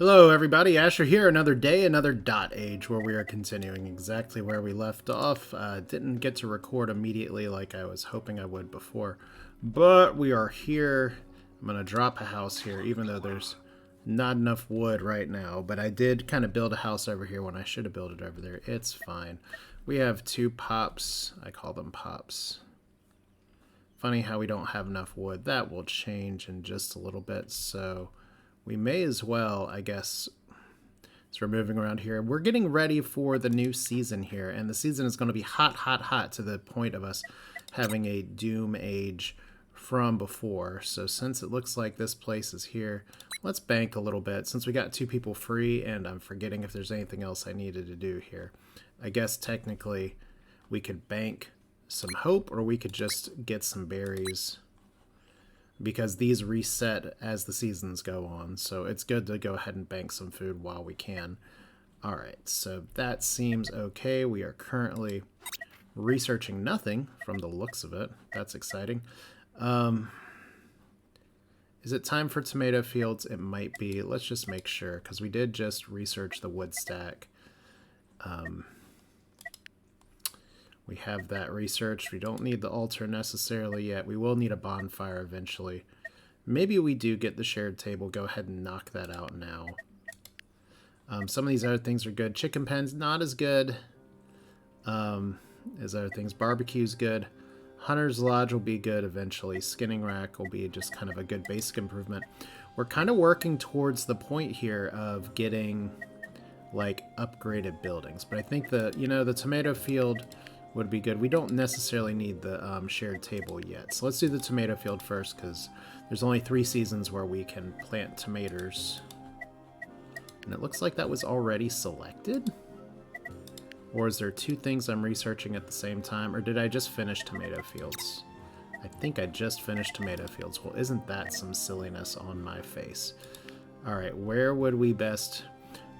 Hello everybody, Asher here, another day, another dotAGE, where we are continuing exactly where we left off. Didn't get to record immediately like I was hoping I would before, but we are here. I'm going to drop a house here, even though there's not enough wood right now, but I did kind of build a house over here when I should have built it over there. It's fine. We have two pops. I call them pops. Funny how we don't have enough wood. That will change in just a little bit, so we may as well, I guess, as we're moving around here. We're getting ready for the new season here, and the season is going to be hot, hot, hot to the point of us having a doom age from before. So since it looks like this place is here, let's bank a little bit. Since we got two people free, and I'm forgetting if there's anything else I needed to do here. I guess technically we could bank some hope, or we could just get some berries, because these reset as the seasons go on, so it's good to go ahead and bank some food while we can. Alright, so that seems okay. We are currently researching nothing from the looks of it. That's exciting. Is it time for tomato fields? It might be. Let's just make sure, because we did just research the wood stack. We have that researched. We don't need the altar necessarily yet. We will need a bonfire eventually. Maybe we do get the shared table. Go ahead and knock that out now. Some of these other things are good. Chicken pens, not as good as other things. Barbecue's good. Hunter's Lodge will be good eventually. Skinning rack will be just kind of a good basic improvement. We're kind of working towards the point here of getting like upgraded buildings. But I think the tomato field would be good. We don't necessarily need the shared table yet. So let's do the tomato field first, because there's only 3 seasons where we can plant tomatoes. And it looks like that was already selected? Or is there 2 things I'm researching at the same time? Or did I just finish tomato fields? I think I just finished tomato fields. Well, isn't that some silliness on my face? Alright, where would we best...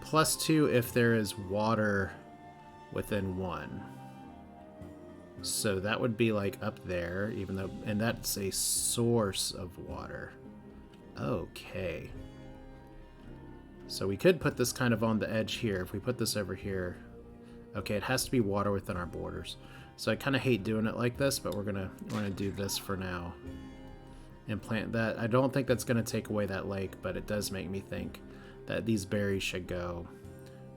+2 if there is water within 1. So that would be like up there, even though, and that's a source of water. Okay. So we could put this kind of on the edge here. If we put this over here, okay, it has to be water within our borders. So I kind of hate doing it like this, but we're gonna do this for now and plant that. I don't think that's gonna take away that lake, but it does make me think that these berries should go.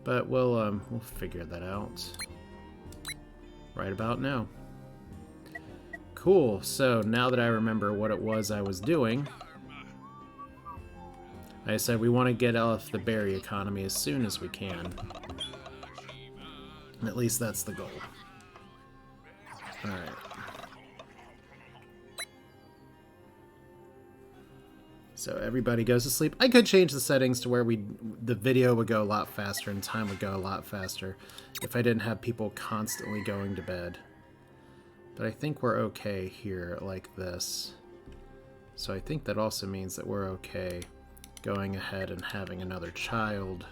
But we'll figure that out right about now. Cool, so now that I remember what it was I was doing, like I said, we want to get off the berry economy as soon as we can. At least that's the goal. Alright. So everybody goes to sleep. I could change the settings to where the video would go a lot faster and time would go a lot faster if I didn't have people constantly going to bed. But I think we're okay here like this. So I think that also means that we're okay going ahead and having another child.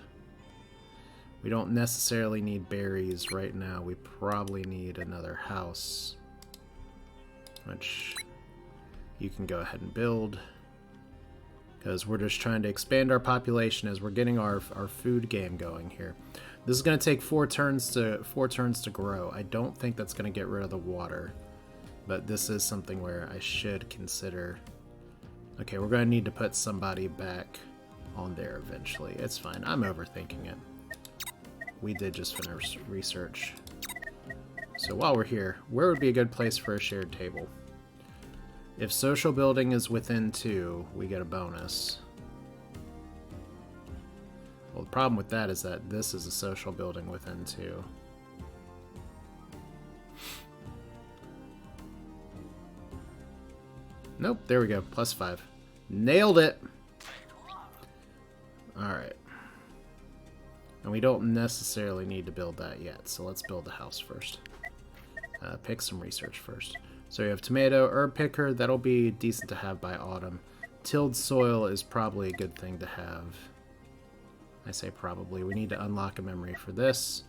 We don't necessarily need berries right now. We probably need another house, which you can go ahead and build, because we're just trying to expand our population as we're getting our food game going here. This is going to take 4 turns to grow. I don't think that's going to get rid of the water, but this is something where I should consider. Okay, we're going to need to put somebody back on there eventually. It's fine. I'm overthinking it. We did just finish research. So while we're here, where would be a good place for a shared table? If social building is within 2, we get a bonus. Well, the problem with that is that this is a social building within 2. Nope, there we go. +5. Nailed it! Alright. And we don't necessarily need to build that yet, so let's build the house first. Pick some research first. So you have tomato, herb picker, that'll be decent to have by autumn. Tilled soil is probably a good thing to have. I say probably. We need to unlock a memory for this.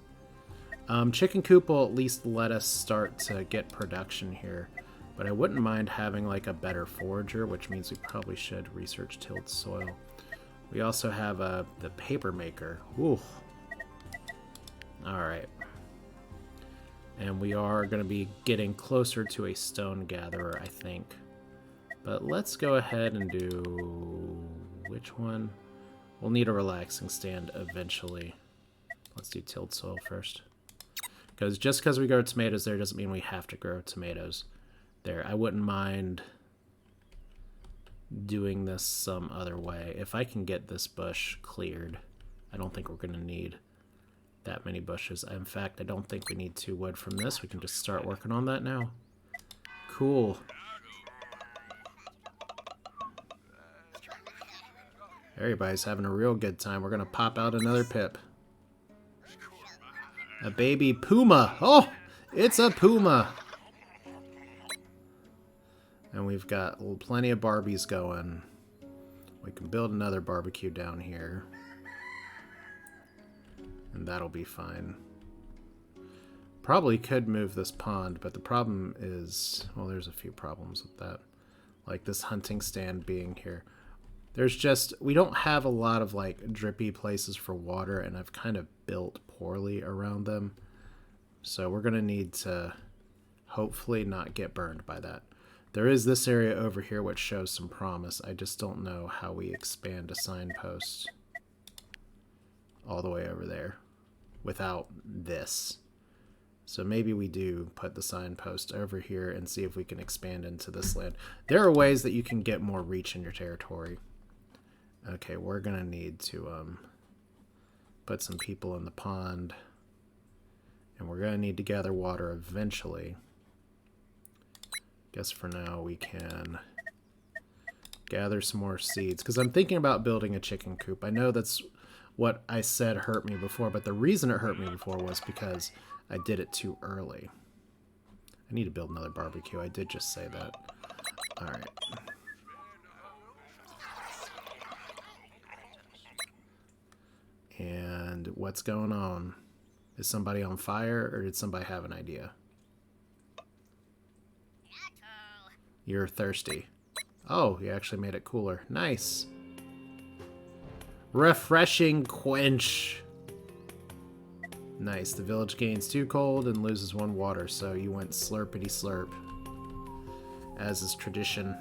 Chicken coop will at least let us start to get production here. But I wouldn't mind having like a better forager, which means we probably should research tilled soil. We also have the paper maker. Ooh. Alright. And we are going to be getting closer to a stone gatherer, I think. But let's go ahead and do... which one? We'll need a relaxing stand eventually. Let's do tilled soil first. Because just because we grow tomatoes there doesn't mean we have to grow tomatoes there. I wouldn't mind doing this some other way. If I can get this bush cleared, I don't think we're going to need that many bushes. In fact, I don't think we need 2 wood from this. We can just start working on that now. Cool. Everybody's having a real good time. We're going to pop out another pip. A baby puma. Oh, it's a puma. And we've got plenty of Barbies going. We can build another barbecue down here. And that'll be fine. Probably could move this pond, but the problem is... well, there's a few problems with that. Like this hunting stand being here. There's just... we don't have a lot of, like, drippy places for water, and I've kind of built poorly around them. So we're going to need to hopefully not get burned by that. There is this area over here which shows some promise. I just don't know how we expand a signpost all the way over there without this. So maybe we do put the signpost over here and see if we can expand into this land. There are ways that you can get more reach in your territory. Okay, we're going to need to put some people in the pond. And we're going to need to gather water eventually. Guess for now we can gather some more seeds. Because I'm thinking about building a chicken coop. I know that's what I said hurt me before, but the reason it hurt me before was because I did it too early. I need to build another barbecue. I did just say that. Alright. And what's going on? Is somebody on fire, or did somebody have an idea? You're thirsty. Oh, you actually made it cooler. Nice. Refreshing quench. Nice. The village gains 2 cold and loses 1 water, so you went slurpity slurp, as is tradition.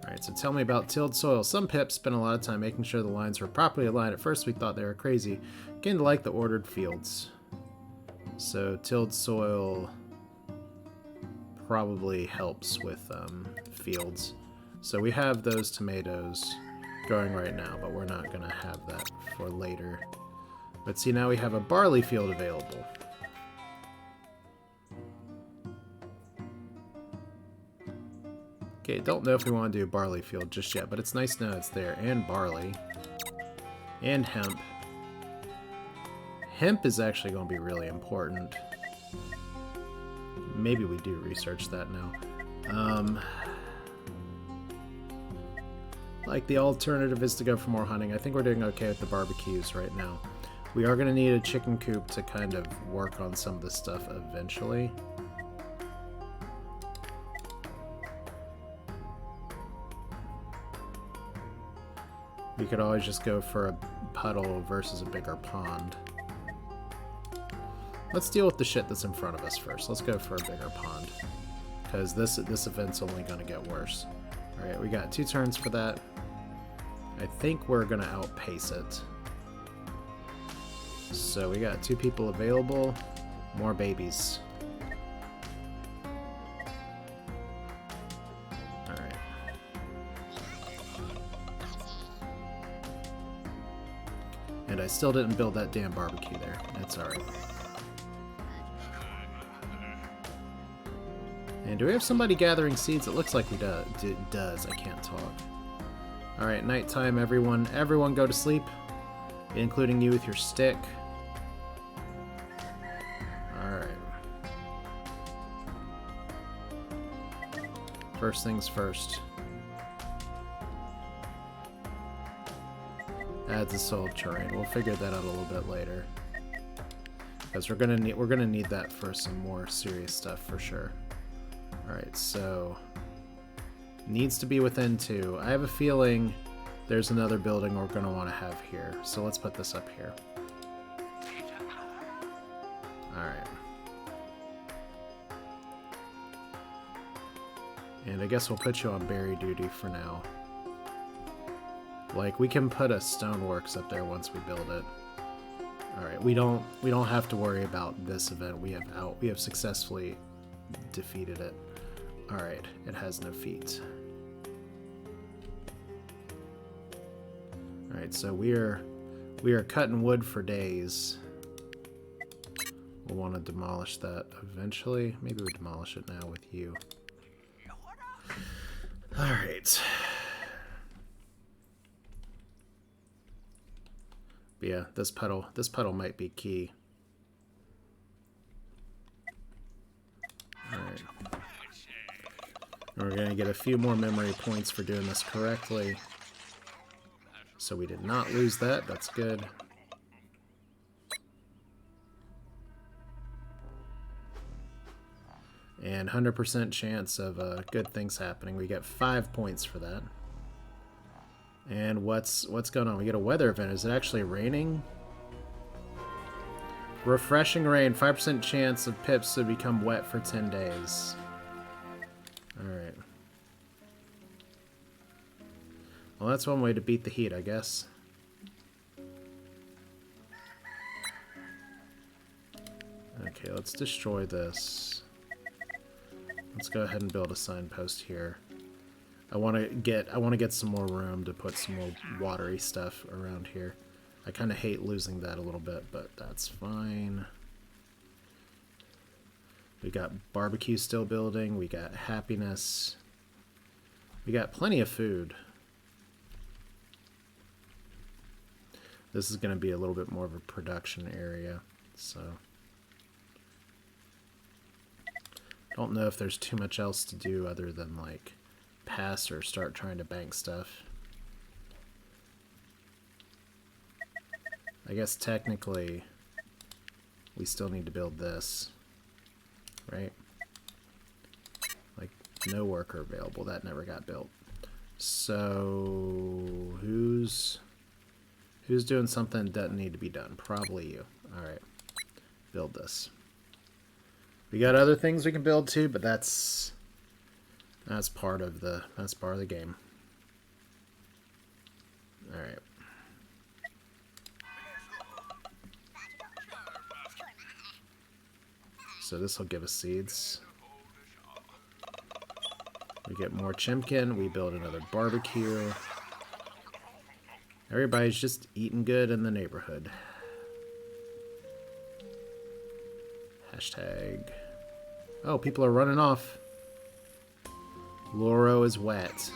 Alright, so tell me about tilled soil. Some pips spent a lot of time making sure the lines were properly aligned. At first we thought they were crazy. Again, to like the ordered fields. So tilled soil probably helps with fields. So we have those tomatoes growing right now, but we're not going to have that for later. But see, now we have a barley field available. Okay, don't know if we want to do a barley field just yet, but it's nice to know it's there. And barley. And hemp. Hemp is actually going to be really important. Maybe we do research that now. Like, the alternative is to go for more hunting. I think we're doing okay with the barbecues right now. We are going to need a chicken coop to kind of work on some of this stuff eventually. We could always just go for a puddle versus a bigger pond. Let's deal with the shit that's in front of us first. Let's go for a bigger pond. Because this event's only going to get worse. Alright, we got 2 turns for that. I think we're going to outpace it. So we got 2 people available. More babies. Alright. And I still didn't build that damn barbecue there. That's alright. And do we have somebody gathering seeds? It looks like we does. I can't talk. Alright, nighttime, everyone. Everyone go to sleep. Including you with your stick. Alright. First things first. Adds a soil terrain. We'll figure that out a little bit later. Because we're gonna need that for some more serious stuff for sure. Alright, so Needs to be within 2. I have a feeling there's another building we're going to want to have here. So let's put this up here. Alright. And I guess we'll put you on berry duty for now. Like, we can put a stoneworks up there once we build it. Alright, we don't have to worry about this event. We have successfully defeated it. Alright, it has no feet. Alright, so we are cutting wood for days. We'll want to demolish that eventually. Maybe we demolish it now with you. Alright. But yeah, this puddle might be key. Alright. We're going to get a few more memory points for doing this correctly. So we did not lose that. That's good. And 100% chance of good things happening. We get 5 points for that. And what's going on? We get a weather event. Is it actually raining? Refreshing rain. 5% chance of pips to become wet for 10 days. Alright. Well, that's one way to beat the heat, I guess. Okay, let's destroy this. Let's go ahead and build a signpost here. I want to get some more room to put some more watery stuff around here. I kind of hate losing that a little bit, but that's fine. We got barbecue still building. We got happiness. We got plenty of food. This is going to be a little bit more of a production area, so don't know if there's too much else to do other than like pass or start trying to bank stuff. I guess technically we still need to build this, right? Like, no worker available. That never got built. So who's doing something that doesn't need to be done? Probably you. Alright. Build this. We got other things we can build too, but that's part of the game. Alright. So this will give us seeds. We get more chimkin. We build another barbecue. Everybody's just eating good in the neighborhood. Hashtag. Oh, people are running off. Loro is wet.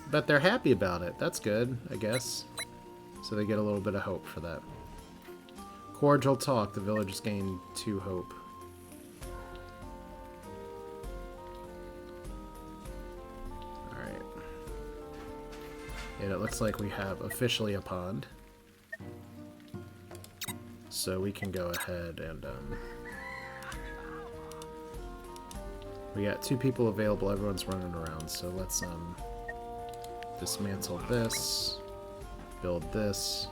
But they're happy about it. That's good, I guess. So they get a little bit of hope for that. Cordial talk. The villagers gain 2 hope. Alright. And it looks like we have officially a pond. So we can go ahead and we got 2 people available. Everyone's running around, so let's dismantle this, build this,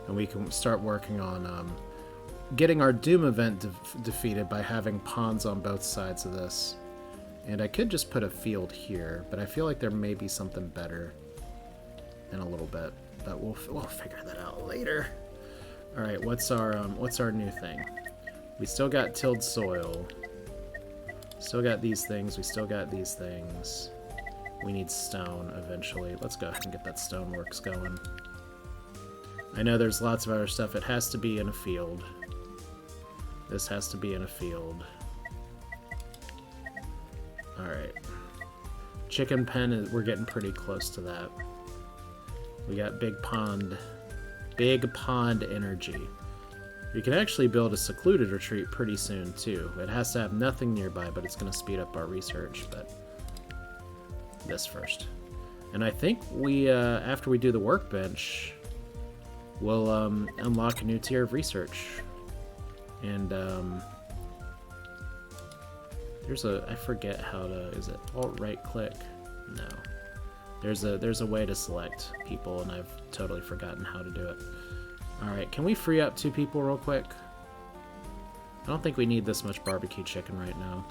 and we can start working on getting our Doom event defeated by having ponds on both sides of this. And I could just put a field here, but I feel like there may be something better in a little bit, but we'll figure that out later. All right, what's our new thing? We still got tilled soil. Still got these things. We still got these things. We need stone eventually. Let's go ahead and get that stoneworks going. I know there's lots of other stuff. It has to be in a field. This has to be in a field. All right. Chicken pen, we're getting pretty close to that. We got big pond energy. We can actually build a secluded retreat pretty soon too. It has to have nothing nearby, but it's going to speed up our research. But this first, and I think we after we do the workbench, we'll unlock a new tier of research, and There's a, I forget how to, is it alt right click? No. There's a way to select people, and I've totally forgotten how to do it. Alright, can we free up 2 people real quick? I don't think we need this much barbecue chicken right now.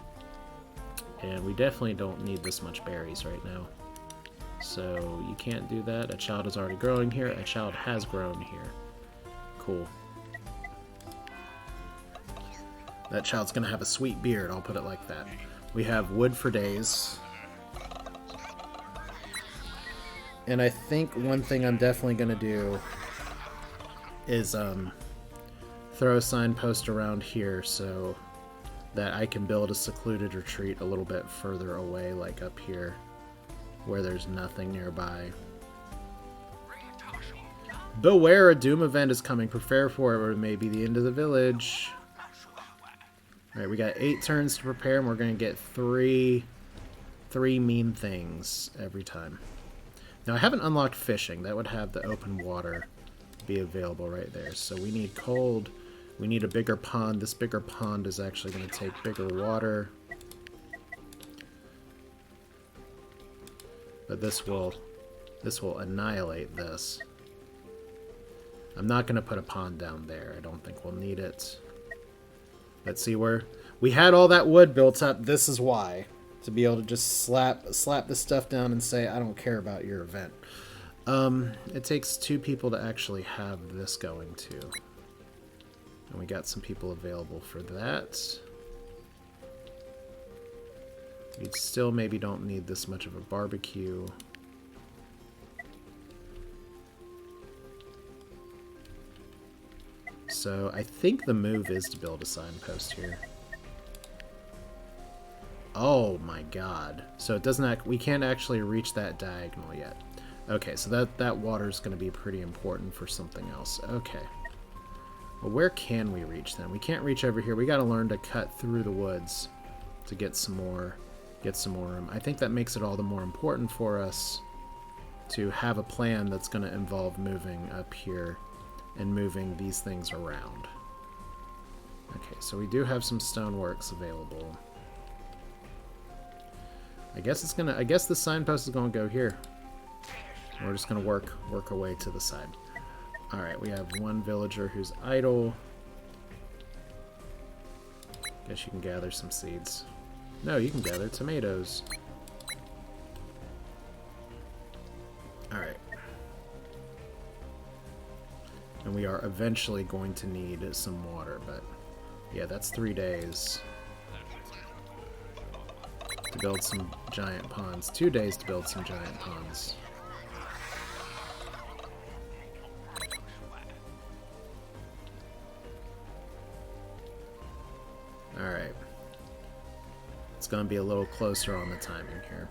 And we definitely don't need this much berries right now. So you can't do that. A child is already growing here. A child has grown here. Cool. That child's gonna have a sweet beard, I'll put it like that. We have wood for days. And I think one thing I'm definitely gonna do is throw a signpost around here so that I can build a secluded retreat a little bit further away, like up here, where there's nothing nearby. Beware, a doom event is coming. Prepare for it, or it may be the end of the village. Alright, we got 8 turns to prepare, and we're going to get 3 mean things every time. Now, I haven't unlocked fishing. That would have the open water be available right there. So we need cold. We need a bigger pond. This bigger pond is actually going to take bigger water. But this will annihilate this. I'm not going to put a pond down there. I don't think we'll need it. Let's see where we had all that wood built up. This is why. To be able to just slap this stuff down and say, I don't care about your event. It takes 2 people to actually have this going too. And we got some people available for that. We still maybe don't need this much of a barbecue. So I think the move is to build a signpost here. Oh my god. So it doesn't we can't actually reach that diagonal yet. Okay, so that water is going to be pretty important for something else. Okay. Well, where can we reach then? We can't reach over here. We got to learn to cut through the woods to get some more room. I think that makes it all the more important for us to have a plan that's going to involve moving up here and moving these things around. Okay, so we do have some stoneworks available. I guess the signpost is going to go here. We're just going to work our way to the side. Alright, we have one villager who's idle. Guess you can gather some seeds. No, you can gather tomatoes. Alright. And we are eventually going to need some water, but yeah, that's 3 days to build some giant ponds. 2 days to build some giant ponds. Alright. It's going to be a little closer on the timing here.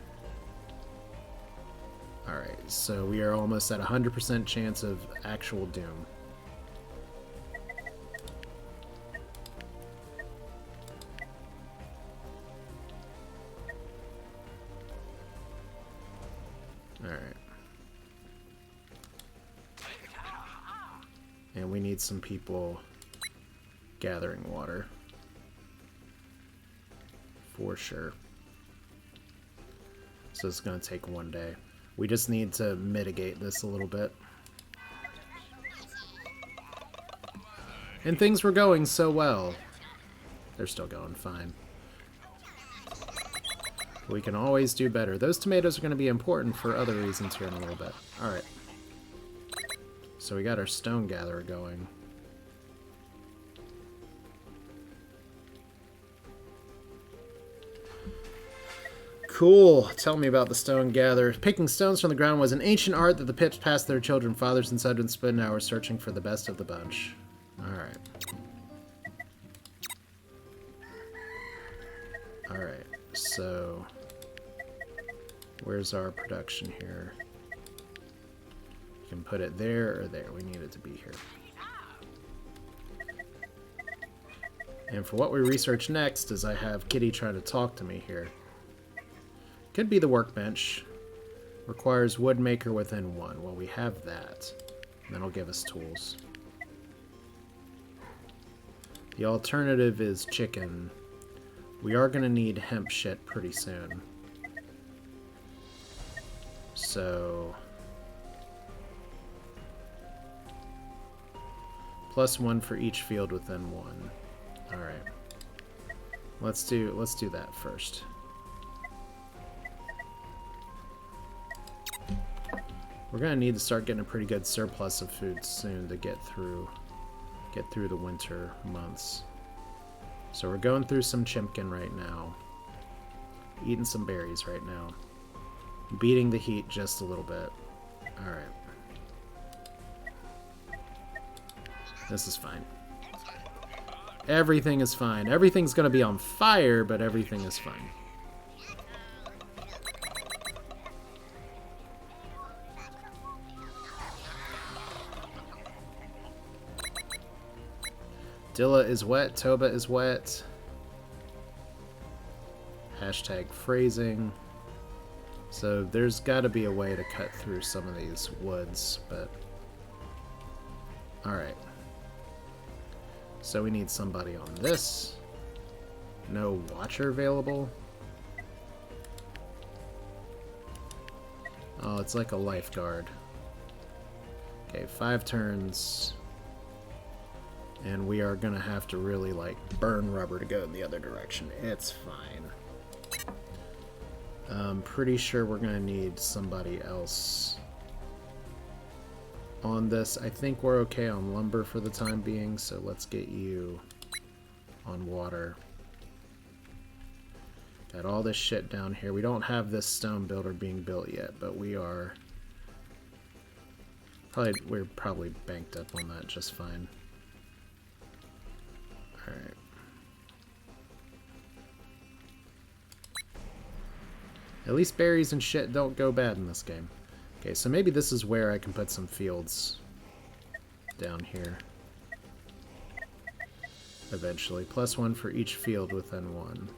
Alright, so we are almost at 100% chance of actual doom. Alright. And we need some people gathering water. For sure. So it's going to take 1 day. We just need to mitigate this a little bit. And things were going so well. They're still going fine. We can always do better. Those tomatoes are going to be important for other reasons here in a little bit. Alright. So we got our stone gatherer going. Cool. Tell me about the stone gatherer. Picking stones from the ground was an ancient art that the Pips passed their children, fathers, and sons would spend hours searching for the best of the bunch. Alright. Alright, so where's our production here? You can put it there or there. We need it to be here. And for what we research next is I have Kitty trying to talk to me here. Could be the workbench. Requires woodmaker within 1. Well, we have that. And that'll give us tools. The alternative is chicken. We are going to need hemp shit pretty soon. So... +1 for each field within 1. Alright. Let's do that first. We're gonna need to start getting a pretty good surplus of food soon to get through the winter months. So we're going through some chimkin right now. Eating some berries right now. Beating the heat just a little bit. Alright. This is fine. Everything is fine. Everything's gonna be on fire, but everything is fine. Dilla is wet. Toba is wet. Hashtag phrasing. So there's got to be a way to cut through some of these woods, but... Alright. So we need somebody on this. No watcher available. Oh, it's like a lifeguard. Okay, 5 turns. And we are gonna have to really, like, burn rubber to go in the other direction. It's fine. I'm pretty sure we're gonna need somebody else on this. I think we're okay on lumber for the time being, so let's get you on water. Got all this shit down here. We don't have this stone builder being built yet, but we're probably banked up on that just fine. Alright. At least berries and shit don't go bad in this game. Okay, so maybe this is where I can put some fields down here. Eventually. +1 for each field within 1.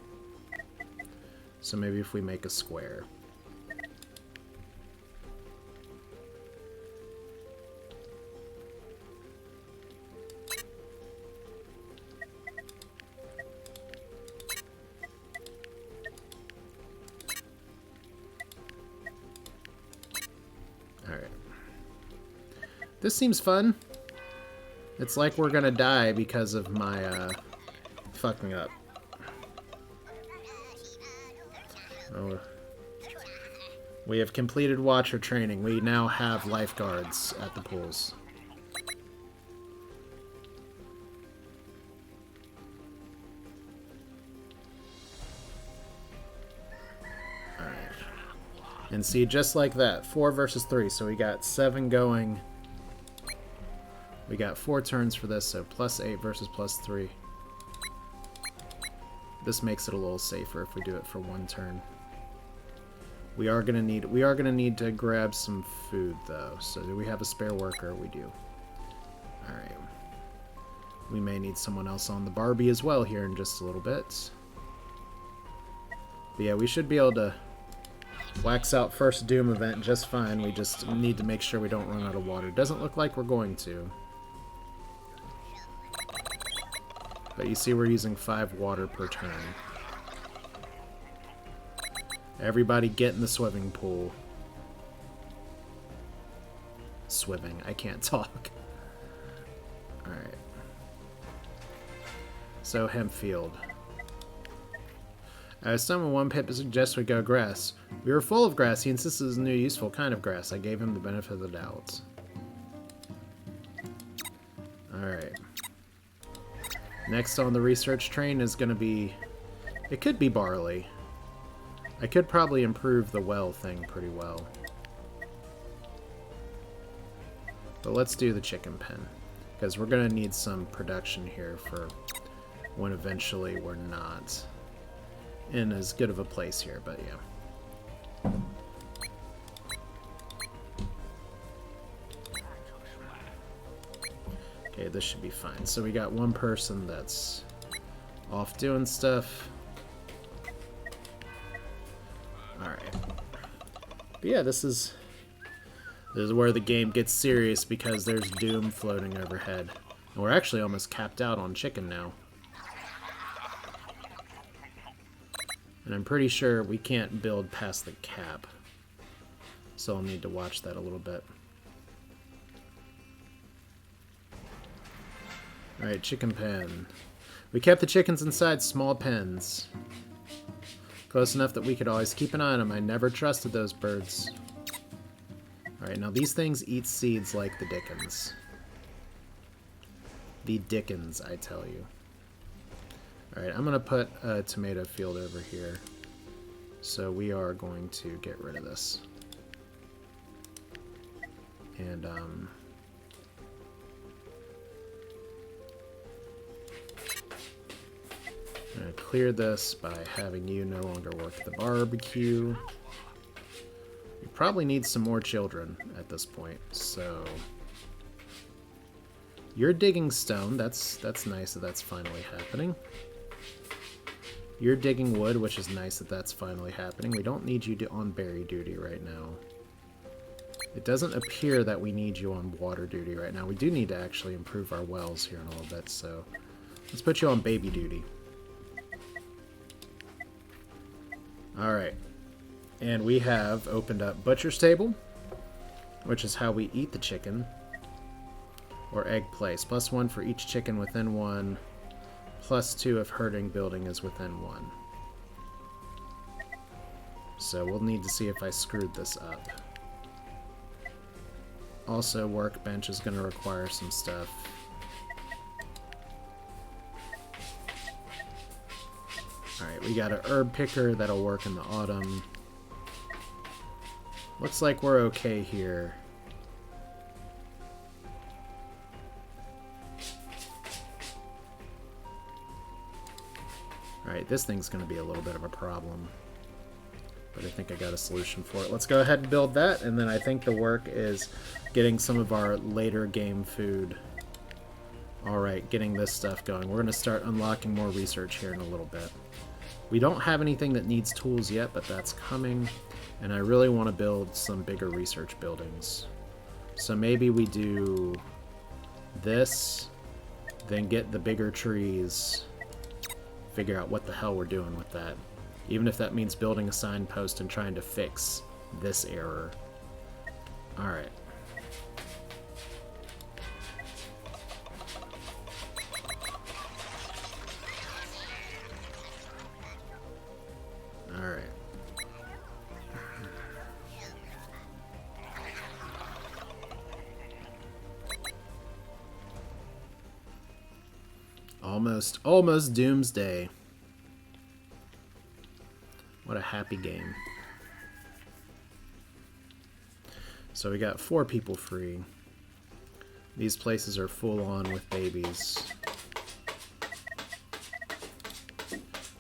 So maybe if we make a square. Alright. This seems fun. It's like we're gonna die because of my, fucking up. Oh. We have completed watcher training. We now have lifeguards at the pools. Alright. And see, just like that, 4 versus 3. So we got 7 going. We got 4 turns for this, so +8 versus +3. This makes it a little safer if we do it for 1 turn. We are gonna need to grab some food though. So do we have a spare worker? We do. Alright. We may need someone else on the Barbie as well here in just a little bit. But yeah, we should be able to wax out first Doom event just fine. We just need to make sure we don't run out of water. Doesn't look like we're going to. But you see we're using 5 water per turn. Everybody get in the swimming pool. Swimming. I can't talk. Alright. So, hemp field. Someone one pip suggests we go grass. We were full of grass. He insisted it was a new useful kind of grass. I gave him the benefit of the doubt. Alright. Next on the research train is going to be... It could be barley. I could probably improve the well thing pretty well. But let's do the chicken pen. Because we're going to need some production here for when eventually we're not in as good of a place here, but yeah. Okay, this should be fine. So we got 1 person that's off doing stuff. Alright. But yeah, this is where the game gets serious because there's Doom floating overhead. And we're actually almost capped out on chicken now. And I'm pretty sure we can't build past the cap. So I'll need to watch that a little bit. Alright, chicken pen. We kept the chickens inside small pens. Close enough that we could always keep an eye on them. I never trusted those birds. Alright, now these things eat seeds like the dickens. The dickens, I tell you. Alright, I'm going to put a tomato field over here. So we are going to get rid of this. And, I'm going to clear this by having you no longer work the barbecue. We probably need some more children at this point, so... You're digging stone. That's nice that that's finally happening. You're digging wood, which is nice that that's finally happening. We don't need you on berry duty right now. It doesn't appear that we need you on water duty right now. We do need to actually improve our wells here in a little bit, so let's put you on baby duty. Alright. And we have opened up butcher's table, which is how we eat the chicken. Or egg place. +1 for each chicken within 1. +2 if herding building is within 1. So we'll need to see if I screwed this up. Also, workbench is going to require some stuff. Alright, we got a herb picker that'll work in the autumn. Looks like we're okay here. Alright, this thing's going to be a little bit of a problem. But I think I got a solution for it. Let's go ahead and build that, and then I think the work is getting some of our later game food. Alright, getting this stuff going. We're going to start unlocking more research here in a little bit. We don't have anything that needs tools yet, but that's coming. And I really want to build some bigger research buildings. So maybe we do this, then get the bigger trees, figure out what the hell we're doing with that. Even if that means building a signpost and trying to fix this error. Alright. Alright. Almost doomsday. What a happy game. So we got 4 people free. These places are full on with babies.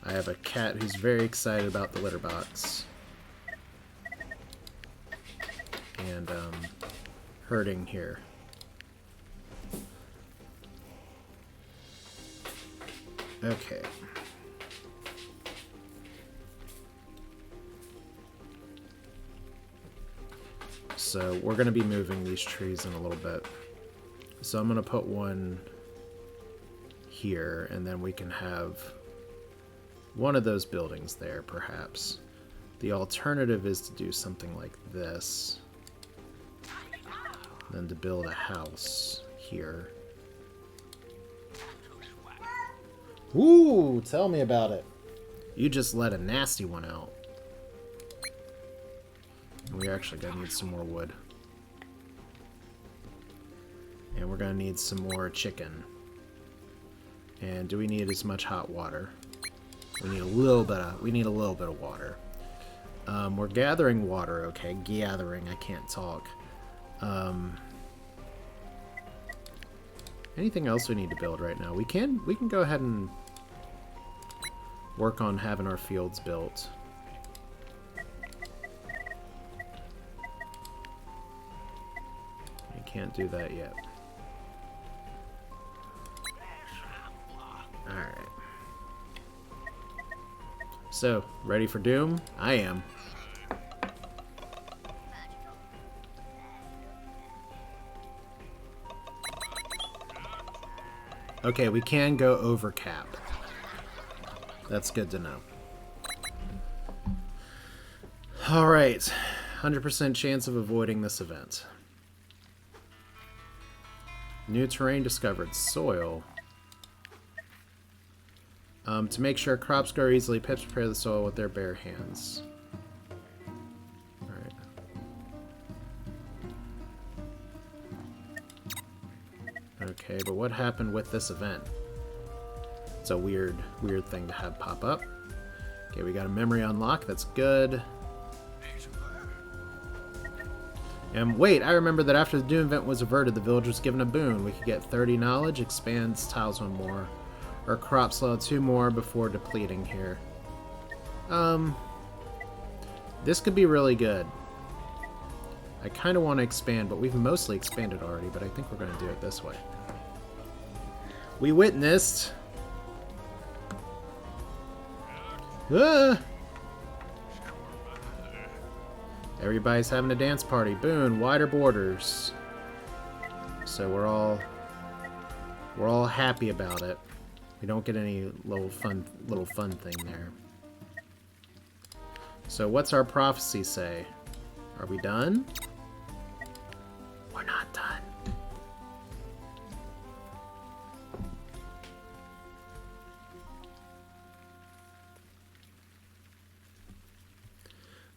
I have a cat who's very excited about the litter box. And herding here. Okay. So we're going to be moving these trees in a little bit. So I'm going to put one here, and then we can have one of those buildings there, perhaps. The alternative is to do something like this. Then to build a house here. Ooh, tell me about it. You just let a nasty one out. We're actually going to need some more wood. And we're going to need some more chicken. And do we need as much hot water? We need a little bit of water. We're gathering water, okay? Gathering, I can't talk. Anything else we need to build right now? We can go ahead and work on having our fields built. We can't do that yet. Alright. So, ready for doom? I am. Okay, we can go over cap. That's good to know. Alright. 100% chance of avoiding this event. New terrain discovered. Soil. To make sure crops grow easily, pets prepare the soil with their bare hands. Alright. Okay, but what happened with this event? It's a weird thing to have pop up. Okay, we got a memory unlock. That's good. And wait, I remember that after the Doom event was averted, the village was given a boon. We could get 30 knowledge, expands tiles 1 more, or crop slow 2 more before depleting here. This could be really good. I kind of want to expand, but we've mostly expanded already, but I think we're going to do it this way. We witnessed... Everybody's having a dance party. Boon, wider borders. So we're all happy about it. We don't get any little fun thing there. So what's our prophecy say? Are we done? We're not done.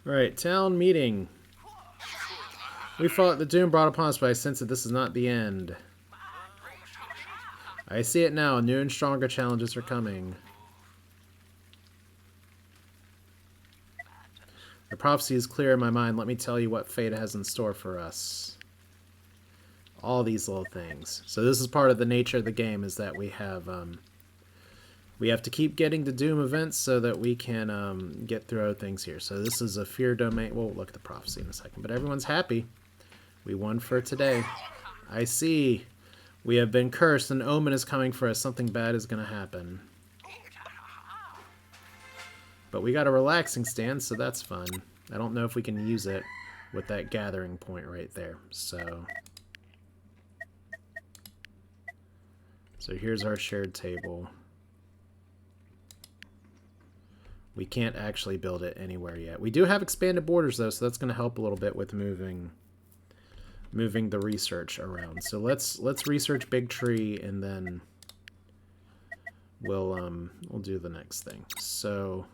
Alright, town meeting. We fought the doom brought upon us, but I sense that this is not the end. I see it now. New and stronger challenges are coming. The prophecy is clear in my mind. Let me tell you what fate has in store for us. All these little things. So this is part of the nature of the game, is that we have to keep getting to Doom events so that we can get through other things here. So this is a fear domain. We'll look at the prophecy in a second. But everyone's happy. We won for today. I see. We have been cursed. An omen is coming for us. Something bad is going to happen. But we got a relaxing stand, so that's fun. I don't know if we can use it with that gathering point right there. So here's our shared table. We can't actually build it anywhere yet. We do have expanded borders, though, so that's going to help a little bit with moving the research around. So let's research Big Tree, and then we'll do the next thing. So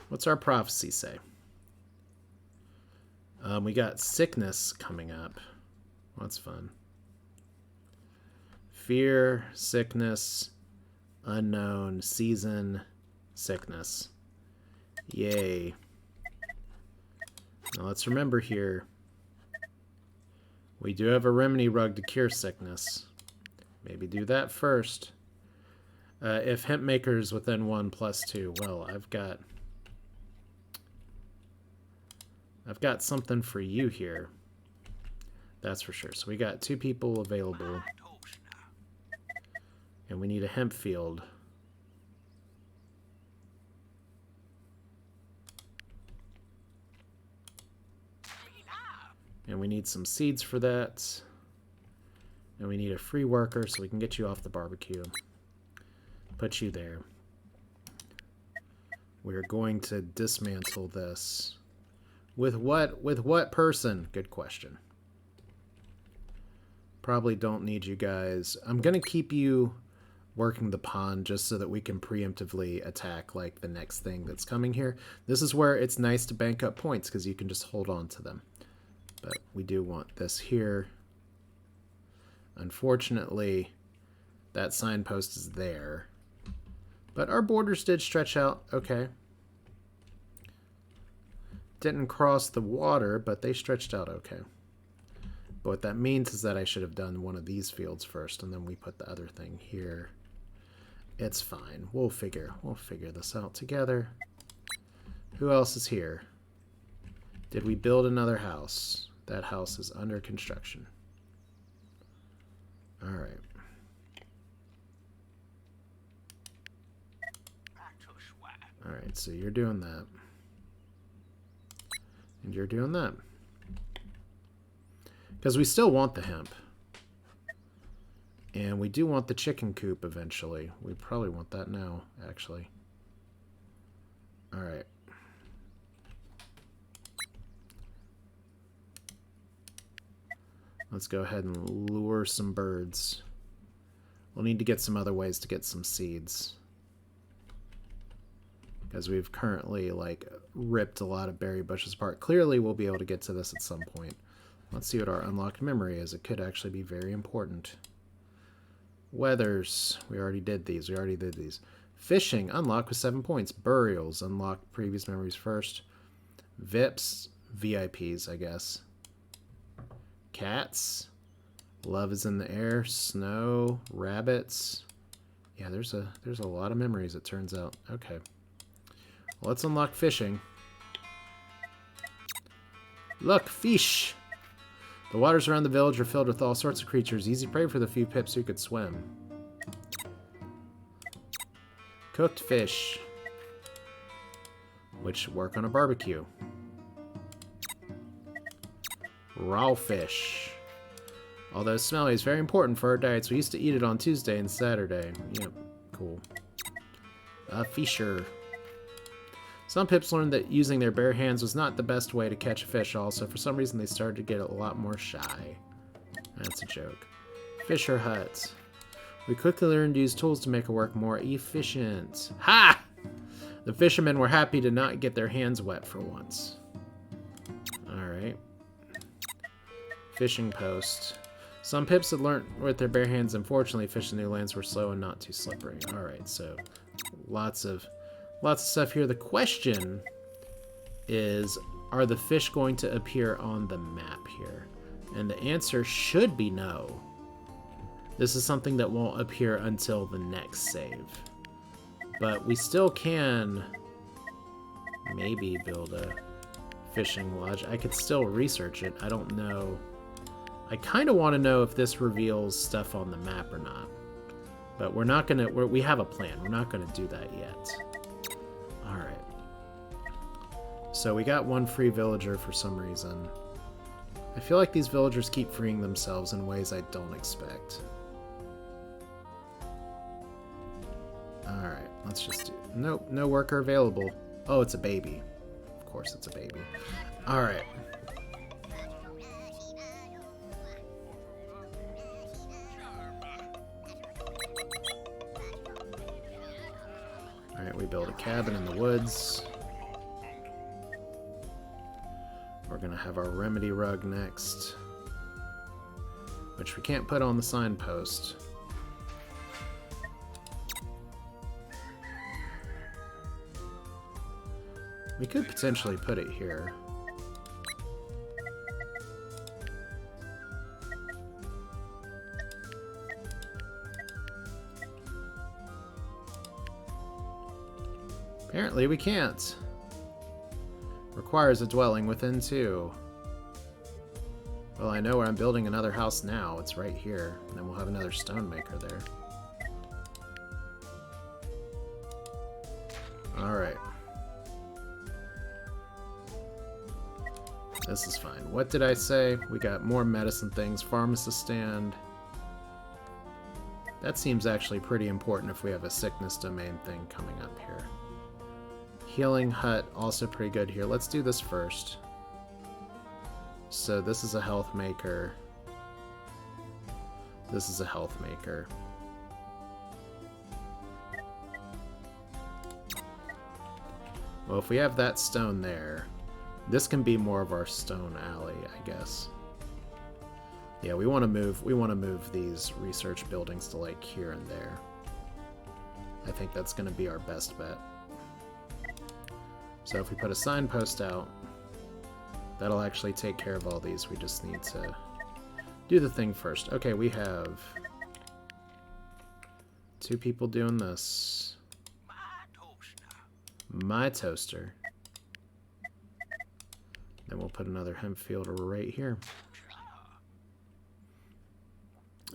what's our prophecy say? We got sickness coming up. Well, that's fun. Fear, sickness, unknown, season, sickness. Yay. Now let's remember here, we do have a remedy rug to cure sickness. Maybe do that first. If hemp makers within 1 + 2. Well, I've got something for you here. That's for sure. So we got 2 people available. And we need a hemp field. And we need some seeds for that. And we need a free worker so we can get you off the barbecue. Put you there. We're going to dismantle this. With what? With what person? Good question. Probably don't need you guys. I'm going to keep you working the pond just so that we can preemptively attack like the next thing that's coming here. This is where it's nice to bank up points because you can just hold on to them. But we do want this here. Unfortunately, that signpost is there. But our borders did stretch out. Okay. Didn't cross the water, but they stretched out okay. But what that means is that I should have done one of these fields first, and then we put the other thing here. It's fine. We'll figure this out together. Who else is here? Did we build another house? That house is under construction. All right. All right, so you're doing that. And you're doing that. Because we still want the hemp. And we do want the chicken coop eventually. We probably want that now, actually. All right. Let's go ahead and lure some birds. We'll need to get some other ways to get some seeds. Because we've currently, like, ripped a lot of berry bushes apart. Clearly, we'll be able to get to this at some point. Let's see what our unlocked memory is. It could actually be very important. Weathers. We already did these. Fishing. Unlocked with 7 points. Burials. Unlock previous memories first. VIPs. VIPs, I guess. Cats. Love is in the air. Snow. Rabbits. Yeah, there's a lot of memories, it turns out. Okay. Well, let's unlock fishing. Look, fish! The waters around the village are filled with all sorts of creatures. Easy prey for the few pips who could swim. Cooked fish. Which work on a barbecue. Raw fish. Although smelly is very important for our diets, we used to eat it on Tuesday and Saturday. Yep, cool. Fisher. Some pips learned that using their bare hands was not the best way to catch a fish also. For some reason, they started to get a lot more shy. That's a joke. Fisher hut. We quickly learned to use tools to make our work more efficient. Ha! The fishermen were happy to not get their hands wet for once. Alright. Fishing post. Some pips had learned with their bare hands. Unfortunately, fishing new lands were slow and not too slippery. Alright, so lots of stuff here. The question is, are the fish going to appear on the map here? And the answer should be no. This is something that won't appear until the next save. But we still can maybe build a fishing lodge. I could still research it. I don't know. I kind of want to know if this reveals stuff on the map or not. But we're not going to... We have a plan. We're not going to do that yet. Alright. So we got one free villager for some reason. I feel like these villagers keep freeing themselves in ways I don't expect. Alright, let's just do... Nope, no worker available. Oh, it's a baby. Of course it's a baby. Alright. Alright, we build a cabin in the woods. We're gonna have our remedy rug next. Which we can't put on the signpost. We could potentially put it here. Apparently we can't. Requires a dwelling within 2. Well, I know where I'm building another house now. It's right here. And then we'll have another stone maker there. Alright. This is fine. What did I say? We got more medicine things. Pharmacist stand. That seems actually pretty important if we have a sickness domain thing coming up here. Healing hut, also pretty good here. Let's do this first. So this is a health maker. This is a health maker. Well, if we have that stone there, this can be more of our stone alley, I guess. Yeah, we want to move these research buildings to like here and there. I think that's going to be our best bet. So if we put a signpost out, that'll actually take care of all these. We just need to do the thing first. Okay, we have 2 people doing this. My toaster. Then we'll put another hemp field right here.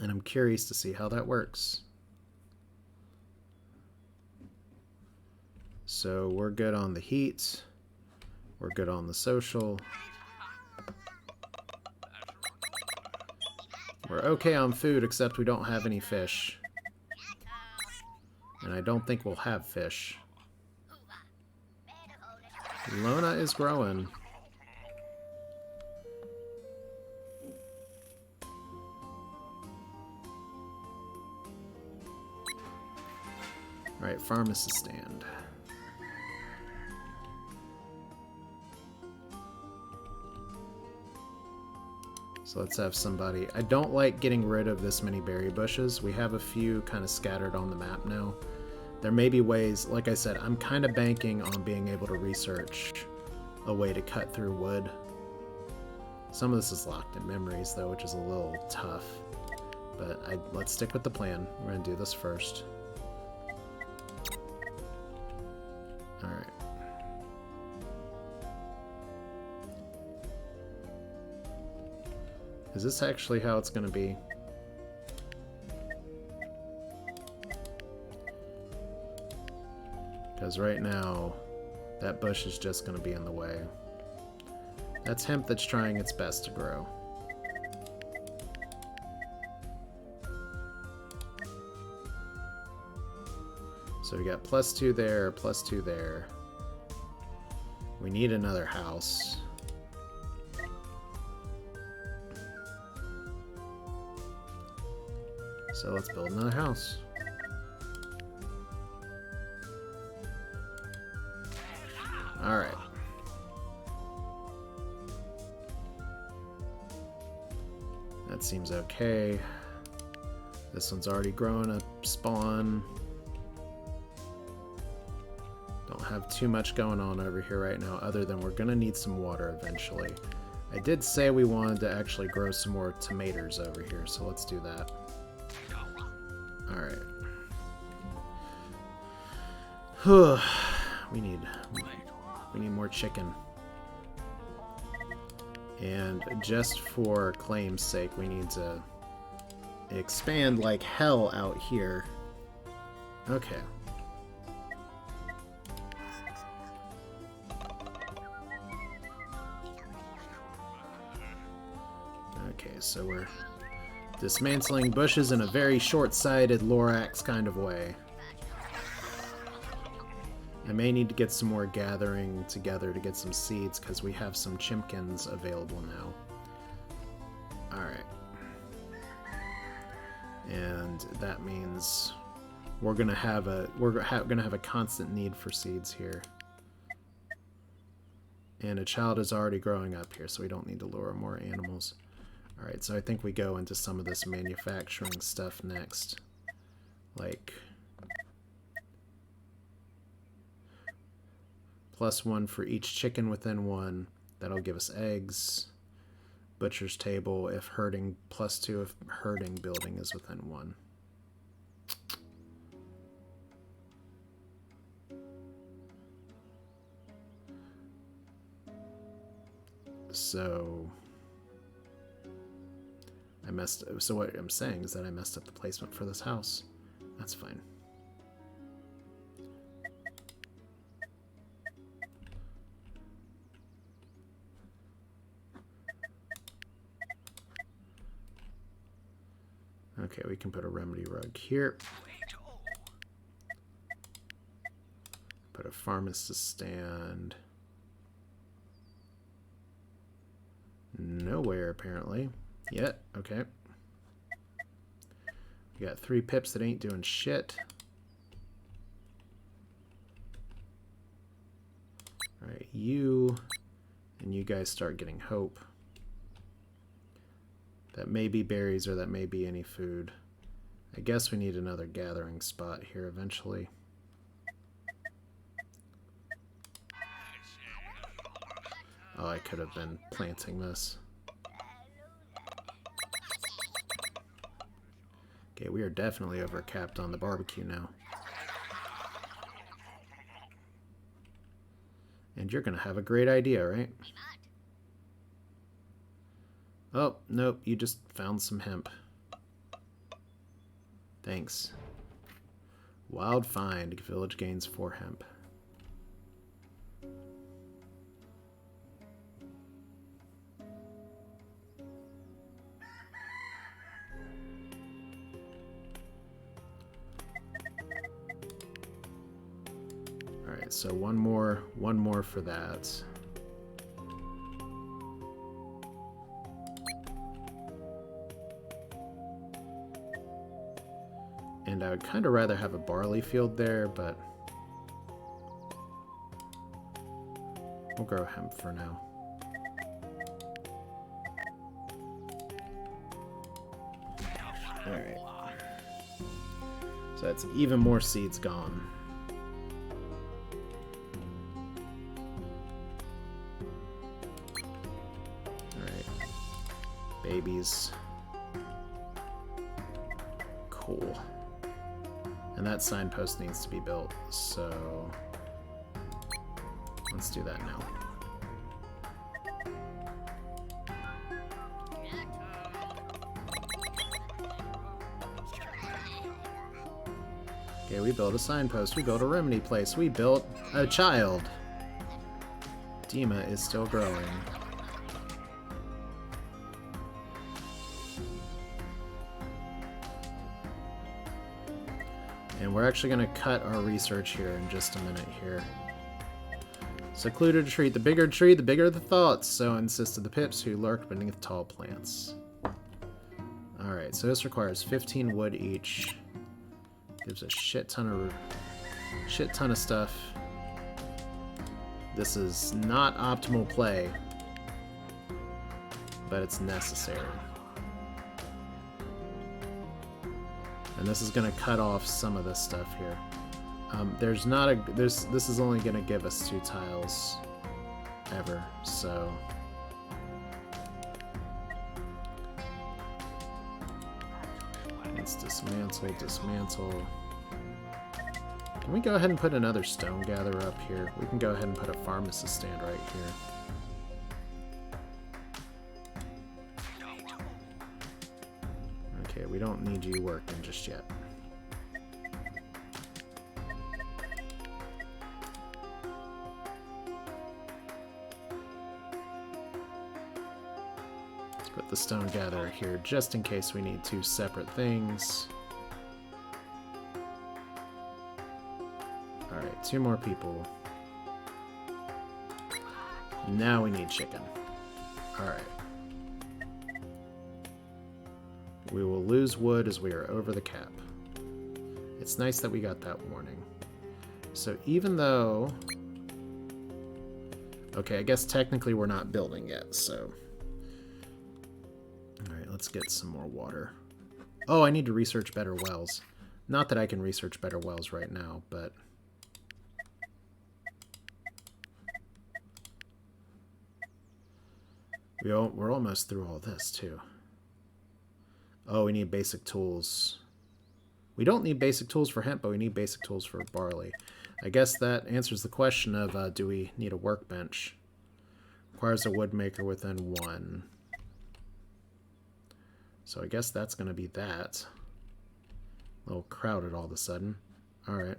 And I'm curious to see how that works. So we're good on the heat. We're good on the social. We're okay on food, except we don't have any fish. And I don't think we'll have fish. Lona is growing. Alright, pharmacist stand. So let's have somebody... I don't like getting rid of this many berry bushes. We have a few kind of scattered on the map now. There may be ways, like I said, I'm kind of banking on being able to research a way to cut through wood. Some of this is locked in memories, though, which is a little tough. But let's stick with the plan. We're going to do this first. Alright. Is this actually how it's going to be? Because right now, that bush is just going to be in the way. That's hemp that's trying its best to grow. So we got +2 there, +2 there. We need another house. So let's build another house. Alright. That seems okay. This one's already growing a spawn. Don't have too much going on over here right now, other than we're gonna need some water eventually. I did say we wanted to actually grow some more tomatoes over here, so let's do that. Alright. We need more chicken. And just for claim's sake, we need to expand like hell out here. Okay. Okay, so we're dismantling bushes in a very short-sighted Lorax kind of way. I may need to get some more gathering together to get some seeds, because we have some chimkins available now. Alright. And that means we're gonna have a constant need for seeds here. And a child is already growing up here, so we don't need to lure more animals. Alright, so I think we go into some of this manufacturing stuff next. Like... +1 for each chicken within one. That'll give us eggs. Butcher's table if herding, +2 if herding building is within 1. So so what I'm saying is that I messed up the placement for this house. That's fine. Okay, we can put a remedy rug here. Put a pharmacist stand. Nowhere, apparently. Yet, okay. We got 3 pips that ain't doing shit. Alright, you and you guys start getting hope. That may be berries or that may be any food. I guess we need another gathering spot here eventually. Oh, I could have been planting this. Okay, we are definitely overcapped on the barbecue now. And you're gonna have a great idea, right? Oh, nope, you just found some hemp. Thanks. Wild find. Village gains 4 hemp. Alright, so one more for that. And I would kind of rather have a barley field there, but we'll grow hemp for now. Alright. So that's even more seeds gone. Alright. Babies. Cool. And that signpost needs to be built, so let's do that now. Okay, we built a signpost, we built a remedy place, we built a child. Dima is still growing. And we're actually going to cut our research here in just a minute here. Secluded retreat. The bigger the tree, the bigger the thoughts, so insisted the pips who lurked beneath tall plants. Alright, so this requires 15 wood each. Gives a shit ton of stuff. This is not optimal play, but it's necessary. And this is going to cut off some of this stuff here. This is only going to give us 2 tiles ever, so let's dismantle. Can we go ahead and put another stone gatherer up here? We can go ahead and put a pharmacist stand right here. Okay, we don't need you working just yet. Let's put the stone gatherer here just in case we need 2 separate things. Alright, 2 more people. Now we need chicken. Alright. We will lose wood as we are over the cap. It's nice that we got that warning. So even though... Okay, I guess technically we're not building yet, so... Alright, let's get some more water. Oh, I need to research better wells. Not that I can research better wells right now, but... We're almost through all this, too. Oh, we need basic tools. We don't need basic tools for hemp, but we need basic tools for barley. I guess that answers the question of, do we need a workbench? Requires a woodmaker within 1. So I guess that's going to be that. A little crowded all of a sudden. Alright.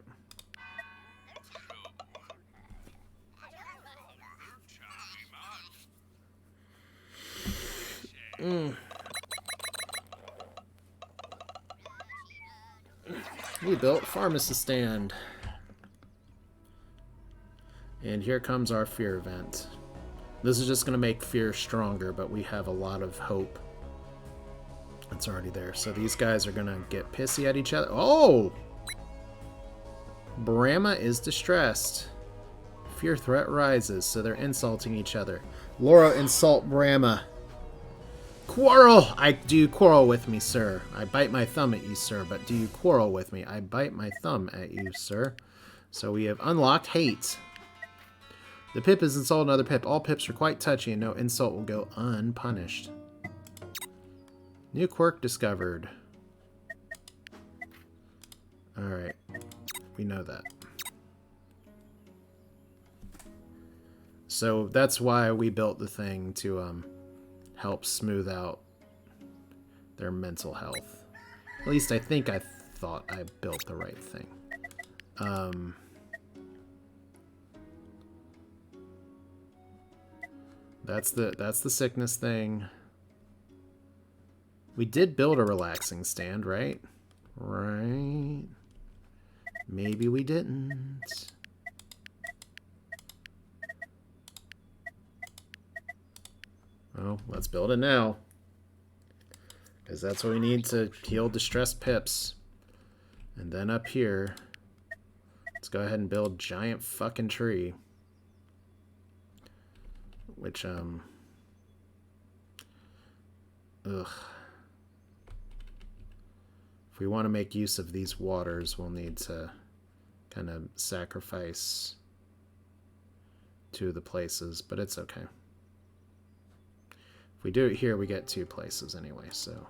We built pharmacist stand. And here comes our fear event. This is just going to make fear stronger, but we have a lot of hope. It's already there. So these guys are going to get pissy at each other. Oh! Brahma is distressed. Fear threat rises, so they're insulting each other. Laura, insult Brahma. Quarrel! Do you quarrel with me, sir? I bite my thumb at you, sir, but do you quarrel with me? I bite my thumb at you, sir. So we have unlocked hate. The pip has insulted another pip. All pips are quite touchy, and no insult will go unpunished. New quirk discovered. Alright. We know that. So that's why we built the thing to help smooth out their mental health. At least I think I thought I built the right thing. That's the sickness thing. We did build a relaxing stand, right? Right. Maybe we didn't. Well, let's build it now. Because that's what we need to heal distressed pips. And then up here, let's go ahead and build giant fucking tree. Which, ugh. If we want to make use of these waters, we'll need to kind of sacrifice two of the places, but it's okay. If we do it here, we get 2 places anyway, so.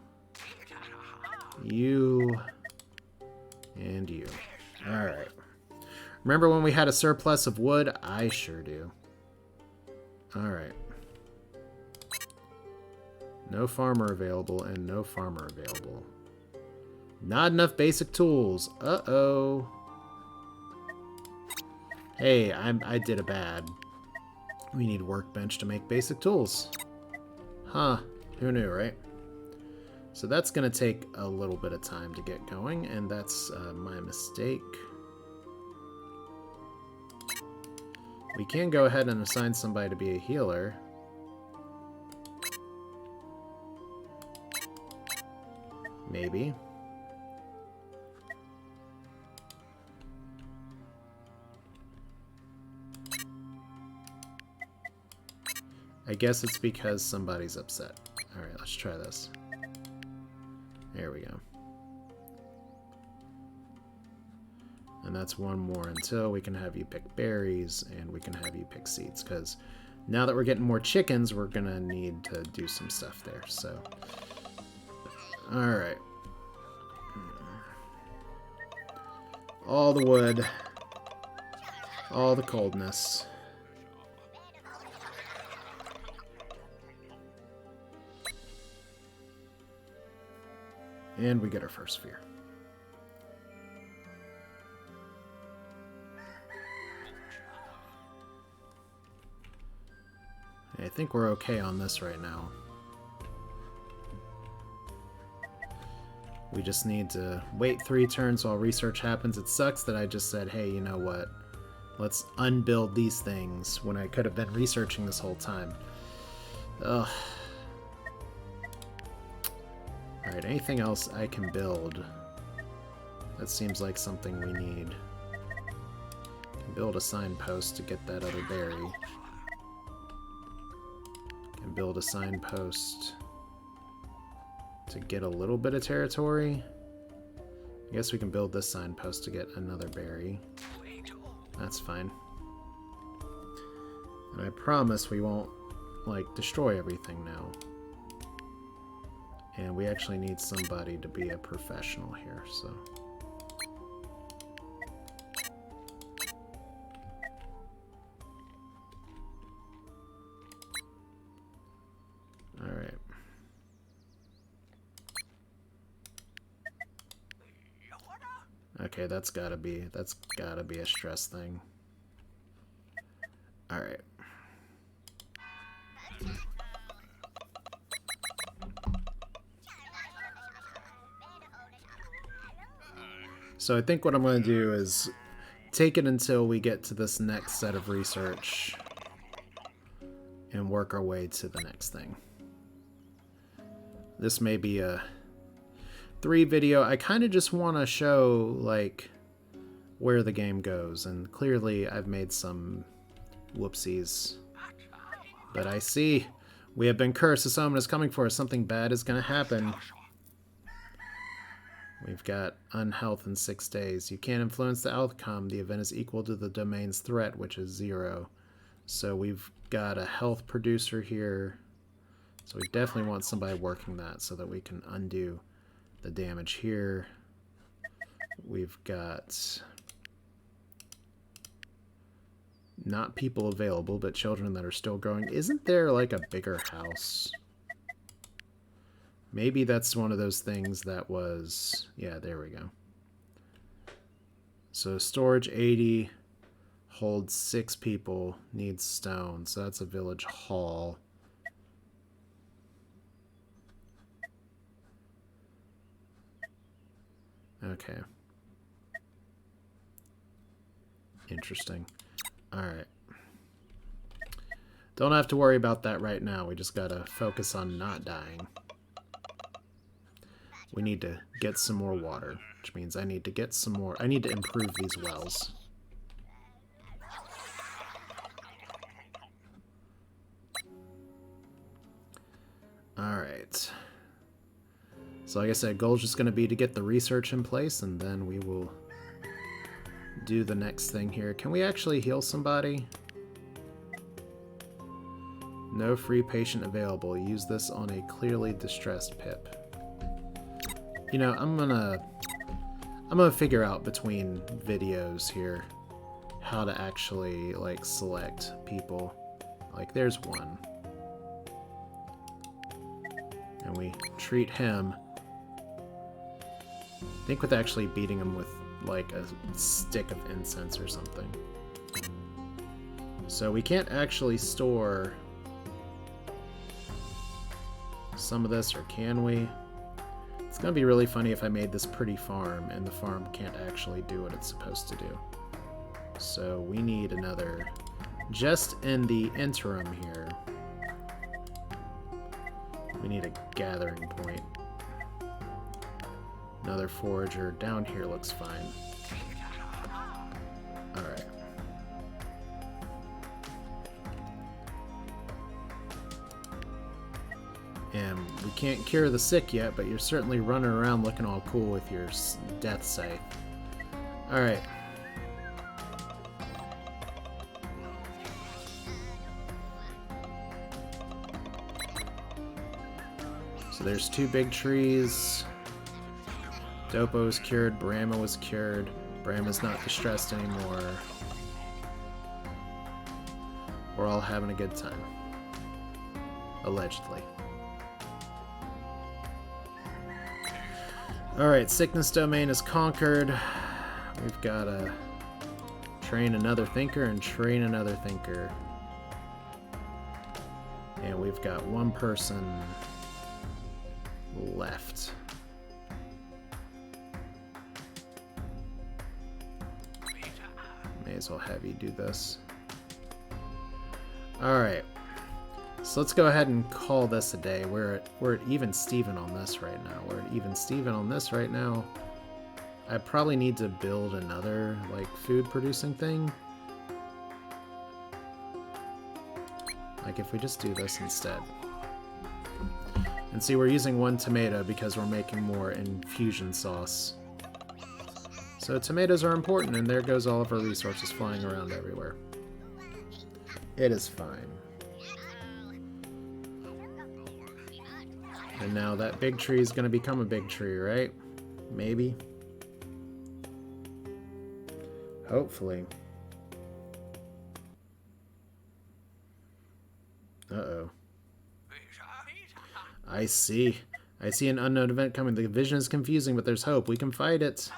You and you. Alright. Remember when we had a surplus of wood? I sure do. Alright. No farmer available and no farmer available. Not enough basic tools. Uh-oh. Hey, I did a bad. We need workbench to make basic tools. Huh. Who knew, right? So that's going to take a little bit of time to get going, and that's my mistake. We can go ahead and assign somebody to be a healer. Maybe. I guess it's because somebody's upset. Alright, let's try this. There we go. And that's one more until we can have you pick berries and we can have you pick seeds, because now that we're getting more chickens, we're gonna need to do some stuff there, so. Alright. All the wood. All the coldness. And we get our first sphere. I think we're okay on this right now. We just need to wait 3 turns while research happens. It sucks that I just said, hey, you know what? Let's unbuild these things when I could have been researching this whole time. Ugh. Alright, anything else I can build? That seems like something we need. Can build a signpost to get that other berry. Can build a signpost to get a little bit of territory. I guess we can build this signpost to get another berry. That's fine. And I promise we won't, like, destroy everything now. And we actually need somebody to be a professional here, so. Alright. Okay, that's gotta be a stress thing. Alright. So I think what I'm going to do is take it until we get to this next set of research and work our way to the next thing. This may be a 3 video. I kind of just want to show, like, where the game goes, and clearly I've made some whoopsies. But I see we have been cursed. This omen is coming for us. Something bad is going to happen. We've got unhealth in 6 days. You can't influence the outcome. The event is equal to the domain's threat, which is 0. So we've got a health producer here. So we definitely want somebody working that so that we can undo the damage here. We've got not people available, but children that are still growing. Isn't there like a bigger house? Maybe that's one of those things that was... Yeah, there we go. So storage 80, holds 6 people, needs stone. So that's a village hall. Okay. Interesting. Alright. Don't have to worry about that right now. We just gotta focus on not dying. we need to get some more water, which means I need to get some more. I need to improve these wells. Alright. So like I said, goal's just going to be to get the research in place, and then we will do the next thing here. Can we actually heal somebody? No free patient available. Use this on a clearly distressed pip. You know, I'm gonna figure out between videos here how to actually like select people. Like there's one. And we treat him. I think with actually beating him with like a stick of incense or something. So we can't actually store some of this, or can we? It's gonna be really funny if I made this pretty farm and the farm can't actually do what it's supposed to do. So we need another, just in the interim here, we need a gathering point. Another forager down here looks fine. Alright. And we can't cure the sick yet, but you're certainly running around looking all cool with your death scythe. Alright. So there's 2 big trees. Dopo was cured, Brahma was cured. Brahma's not distressed anymore. We're all having a good time. Allegedly. Alright, sickness domain is conquered. We've got to train another thinker and train another thinker. And we've got 1 person left. May as well have you do this. Alright. So let's go ahead and call this a day. We're at even Steven on this right now. We're at even Steven on this right now. I probably need to build another like food producing thing. Like if we just do this instead. And see, we're using 1 tomato because we're making more infusion sauce. So tomatoes are important, and there goes all of our resources flying around everywhere. It is fine. And now that big tree is going to become a big tree, right? Maybe. Hopefully. Uh-oh. I see. I see an unknown event coming. The vision is confusing, but there's hope. We can fight it.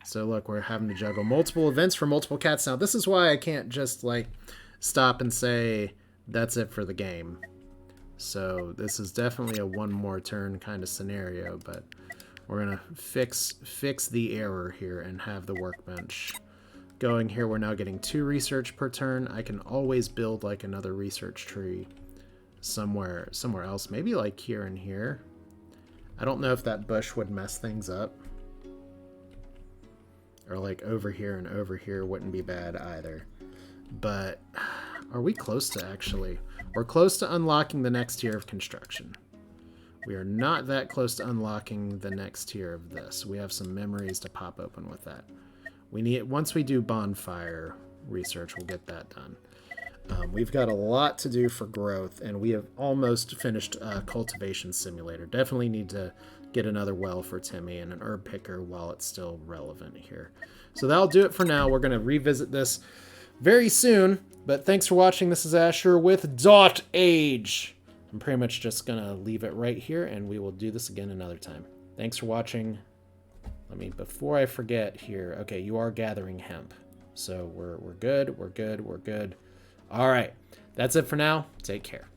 So look, we're having to juggle multiple events for multiple cats now. This is why I can't just, like, stop and say, that's it for the game. So this is definitely a 1 more turn kind of scenario, but we're going to fix the error here and have the workbench going here. We're now getting 2 research per turn. I can always build, like, another research tree somewhere else. Maybe, like, here and here. I don't know if that bush would mess things up. Or like over here and over here wouldn't be bad either. But are we close to actually? We're close to unlocking the next tier of construction. We are not that close to unlocking the next tier of this. We have some memories to pop open with that. We need, once we do bonfire research, we'll get that done. We've got a lot to do for growth, and we have almost finished cultivation simulator. Definitely need to get another well for Timmy and an herb picker while it's still relevant here. So that'll do it for now. We're going to revisit this very soon, but thanks for watching. This is Asher with dotAGE. I'm pretty much just going to leave it right here, and we will do this again another time. Thanks for watching. Let me, before I forget here, okay, you are gathering hemp. So we're good, we're good, we're good. All right, that's it for now. Take care.